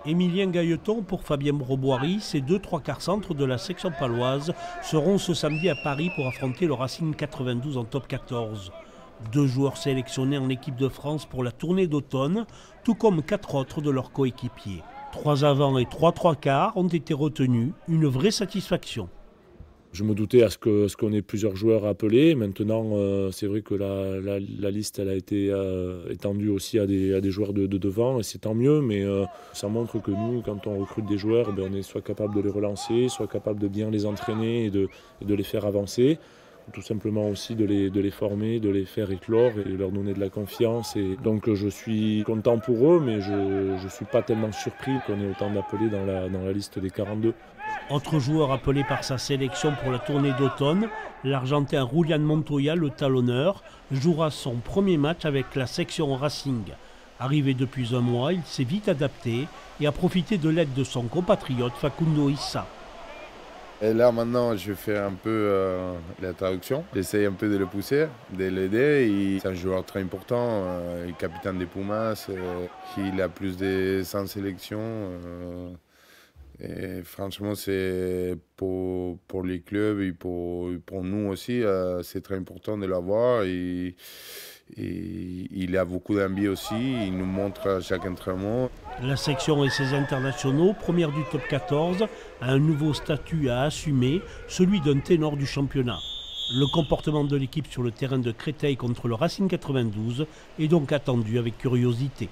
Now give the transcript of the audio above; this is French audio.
Émilien Gailleton pour Fabien Broboiry, ces deux trois quarts centres de la section paloise seront ce samedi à Paris pour affronter le Racing 92 en top 14. Deux joueurs sélectionnés en équipe de France pour la tournée d'automne, tout comme quatre autres de leurs coéquipiers. 3 avants et 3 quarts ont été retenus, une vraie satisfaction. Je me doutais à ce qu'on ait plusieurs joueurs appelés. Maintenant, c'est vrai que la liste elle a été étendue aussi à des joueurs de devant, et c'est tant mieux, mais ça montre que nous, quand on recrute des joueurs, on est soit capable de les relancer, soit capable de bien les entraîner et de les faire avancer. Tout simplement aussi de les former, de les faire éclore et de leur donner de la confiance. Et donc je suis content pour eux, mais je ne suis pas tellement surpris qu'on ait autant d'appelés dans la liste des 42. Autre joueur appelé par sa sélection pour la tournée d'automne, l'Argentin Julián Montoya, le talonneur, jouera son premier match avec la section Racing. Arrivé depuis un mois, il s'est vite adapté et a profité de l'aide de son compatriote Facundo Issa. Et là maintenant je fais un peu la traduction, j'essaye un peu de le pousser, de l'aider. C'est un joueur très important, il est capitaine des Pumas, il a plus de 100 sélections. Et franchement c'est pour les clubs et pour nous aussi, c'est très important de l'avoir. Et il a beaucoup d'envie aussi, il nous montre à chaque entraînement. La section et ses internationaux, première du top 14, a un nouveau statut à assumer, celui d'un ténor du championnat. Le comportement de l'équipe sur le terrain de Créteil contre le Racing 92 est donc attendu avec curiosité.